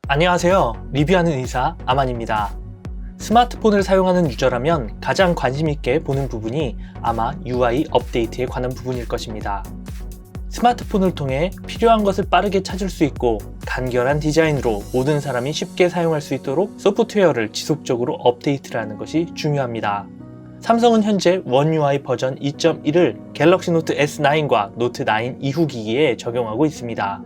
안녕하세요. 리뷰하는 의사 아만입니다. 스마트폰을 사용하는 유저라면 가장 관심 있게 보는 부분이 아마 UI 업데이트에 관한 부분일 것입니다. 스마트폰을 통해 필요한 것을 빠르게 찾을 수 있고 간결한 디자인으로 모든 사람이 쉽게 사용할 수 있도록 소프트웨어를 지속적으로 업데이트를 하는 것이 중요합니다. 삼성은 현재 원 UI 버전 2.1을 갤럭시 노트 S9과 노트 9 이후 기기에 적용하고 있습니다.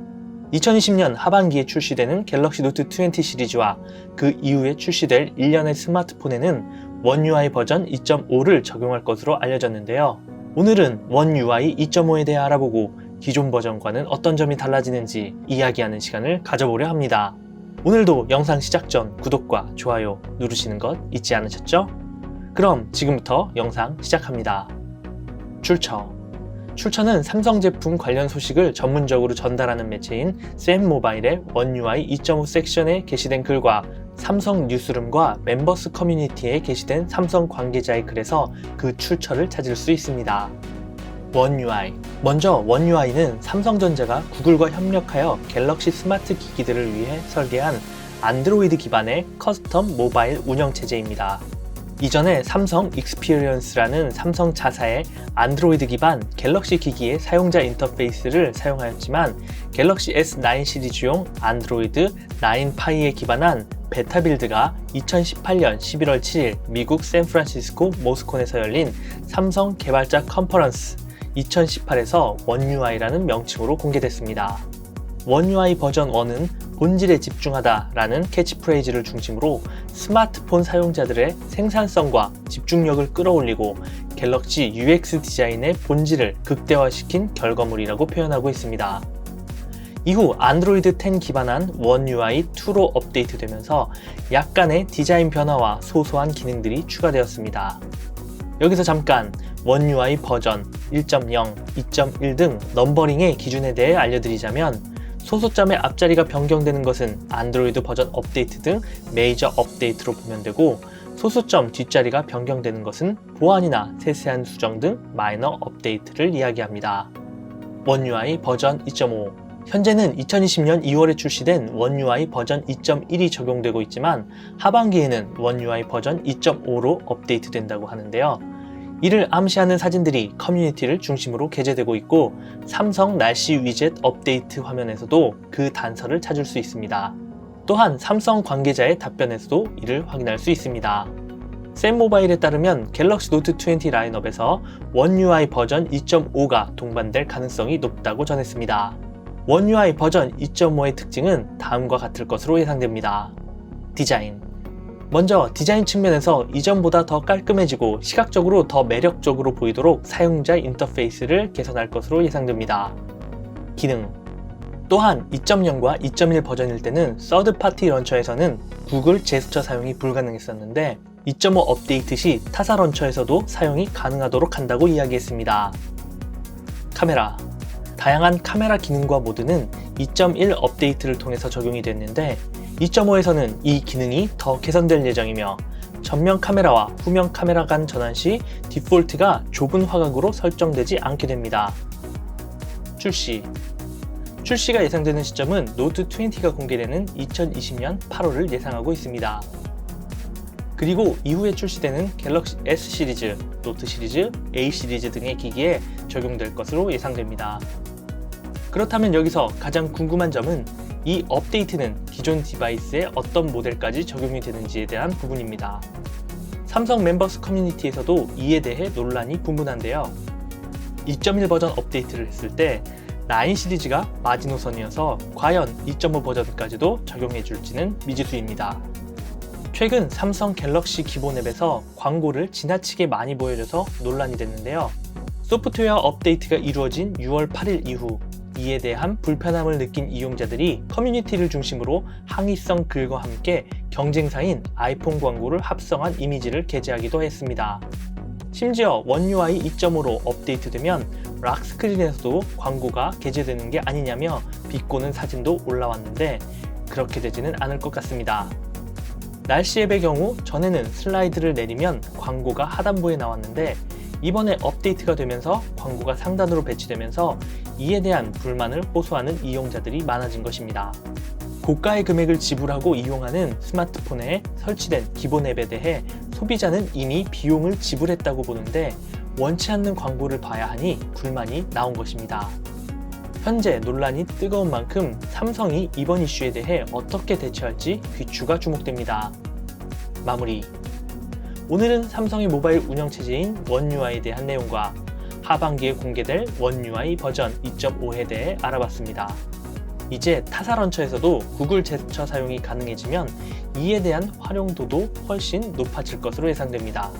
2020년 하반기에 출시되는 갤럭시 노트 20 시리즈와 그 이후에 출시될 일련의 스마트폰에는 원 UI 버전 2.5를 적용할 것으로 알려졌는데요. 오늘은 원 UI 2.5에 대해 알아보고 기존 버전과는 어떤 점이 달라지는지 이야기하는 시간을 가져보려 합니다. 오늘도 영상 시작 전 구독과 좋아요 누르시는 것 잊지 않으셨죠? 그럼 지금부터 영상 시작합니다. 출처는 삼성 제품 관련 소식을 전문적으로 전달하는 매체인 쌤모바일의 원 UI 2.5 섹션에 게시된 글과 삼성 뉴스룸과 멤버스 커뮤니티에 게시된 삼성 관계자의 글에서 그 출처를 찾을 수 있습니다. 원 UI. 먼저 원 UI는 삼성전자가 구글과 협력하여 갤럭시 스마트 기기들을 위해 설계한 안드로이드 기반의 커스텀 모바일 운영체제입니다. 이전에 삼성 익스피리언스라는 삼성 자사의 안드로이드 기반 갤럭시 기기의 사용자 인터페이스를 사용하였지만 갤럭시 S9 시리즈용 안드로이드 9 파이에 기반한 베타 빌드가 2018년 11월 7일 미국 샌프란시스코 모스콘에서 열린 삼성 개발자 컨퍼런스 2018에서 원 UI라는 명칭으로 공개됐습니다. 원 UI 버전 1은 본질에 집중하다 라는 캐치프레이즈를 중심으로 스마트폰 사용자들의 생산성과 집중력을 끌어올리고 갤럭시 UX 디자인의 본질을 극대화시킨 결과물이라고 표현하고 있습니다. 이후 안드로이드 10 기반한 원 UI 2로 업데이트되면서 약간의 디자인 변화와 소소한 기능들이 추가되었습니다. 여기서 잠깐 원 UI 버전 1.0, 2.1 등 넘버링의 기준에 대해 알려드리자면 소수점의 앞자리가 변경되는 것은 안드로이드 버전 업데이트 등 메이저 업데이트로 보면 되고 소수점 뒷자리가 변경되는 것은 보안이나 세세한 수정 등 마이너 업데이트를 이야기합니다. 원 UI 버전 2.5 현재는 2020년 2월에 출시된 원 UI 버전 2.1이 적용되고 있지만 하반기에는 원 UI 버전 2.5로 업데이트된다고 하는데요. 이를 암시하는 사진들이 커뮤니티를 중심으로 게재되고 있고 삼성 날씨 위젯 업데이트 화면에서도 그 단서를 찾을 수 있습니다. 또한 삼성 관계자의 답변에서도 이를 확인할 수 있습니다. 쌤모바일에 따르면 갤럭시 노트 20 라인업에서 원 UI 버전 2.5가 동반될 가능성이 높다고 전했습니다. 원 UI 버전 2.5의 특징은 다음과 같을 것으로 예상됩니다. 디자인. 먼저 디자인 측면에서 이전보다 더 깔끔해지고 시각적으로 더 매력적으로 보이도록 사용자 인터페이스를 개선할 것으로 예상됩니다. 기능. 또한 2.0과 2.1 버전일 때는 서드파티 런처에서는 구글 제스처 사용이 불가능했었는데 2.5 업데이트 시 타사 런처에서도 사용이 가능하도록 한다고 이야기했습니다. 카메라. 다양한 카메라 기능과 모드는 2.1 업데이트를 통해서 적용이 됐는데 2.5에서는 이 기능이 더 개선될 예정이며 전면 카메라와 후면 카메라 간 전환 시 디폴트가 좁은 화각으로 설정되지 않게 됩니다. 출시가 예상되는 시점은 노트 20가 공개되는 2020년 8월을 예상하고 있습니다. 그리고 이후에 출시되는 갤럭시 S 시리즈, 노트 시리즈, A 시리즈 등의 기기에 적용될 것으로 예상됩니다. 그렇다면 여기서 가장 궁금한 점은 이 업데이트는 기존 디바이스에 어떤 모델까지 적용이 되는지에 대한 부분입니다. 삼성 멤버스 커뮤니티에서도 이에 대해 논란이 분분한데요. 2.1 버전 업데이트를 했을 때 9 시리즈가 마지노선이어서 과연 2.5 버전까지도 적용해줄지는 미지수입니다. 최근 삼성 갤럭시 기본 앱에서 광고를 지나치게 많이 보여줘서 논란이 됐는데요. 소프트웨어 업데이트가 이루어진 6월 8일 이후 이에 대한 불편함을 느낀 이용자들이 커뮤니티를 중심으로 항의성 글과 함께 경쟁사인 아이폰 광고를 합성한 이미지를 게재하기도 했습니다. 심지어 원 UI 2.5로 업데이트되면 락스크린에서도 광고가 게재되는 게 아니냐며 비꼬는 사진도 올라왔는데 그렇게 되지는 않을 것 같습니다. 날씨 앱의 경우 전에는 슬라이드를 내리면 광고가 하단부에 나왔는데 이번에 업데이트가 되면서 광고가 상단으로 배치되면서 이에 대한 불만을 호소하는 이용자들이 많아진 것입니다. 고가의 금액을 지불하고 이용하는 스마트폰에 설치된 기본 앱에 대해 소비자는 이미 비용을 지불했다고 보는데 원치 않는 광고를 봐야 하니 불만이 나온 것입니다. 현재 논란이 뜨거운 만큼 삼성이 이번 이슈에 대해 어떻게 대처할지 귀추가 주목됩니다. 마무리. 오늘은 삼성의 모바일 운영체제인 원UI에 대한 내용과 하반기에 공개될 원UI 버전 2.5에 대해 알아봤습니다. 이제 타사 런처에서도 구글 제스처 사용이 가능해지면 이에 대한 활용도도 훨씬 높아질 것으로 예상됩니다.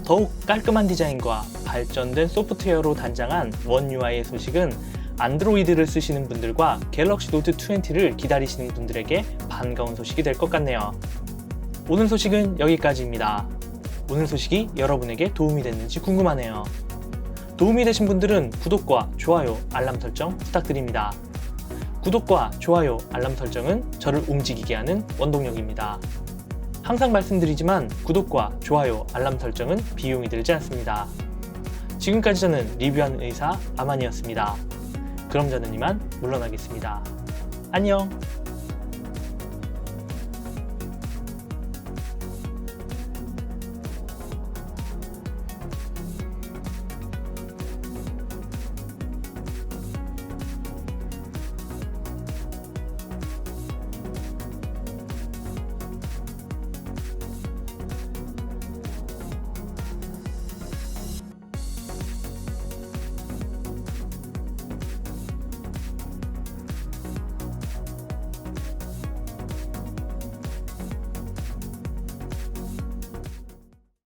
더욱 깔끔한 디자인과 발전된 소프트웨어로 단장한 원UI의 소식은 안드로이드를 쓰시는 분들과 갤럭시 노트 20를 기다리시는 분들에게 반가운 소식이 될 것 같네요. 오늘 소식은 여기까지입니다. 오늘 소식이 여러분에게 도움이 됐는지 궁금하네요. 도움이 되신 분들은 구독과 좋아요, 알람 설정 부탁드립니다. 구독과 좋아요, 알람 설정은 저를 움직이게 하는 원동력입니다. 항상 말씀드리지만 구독과 좋아요, 알람 설정은 비용이 들지 않습니다. 지금까지 저는 리뷰하는 의사 아만이었습니다. 그럼 저는 이만 물러나겠습니다. 안녕!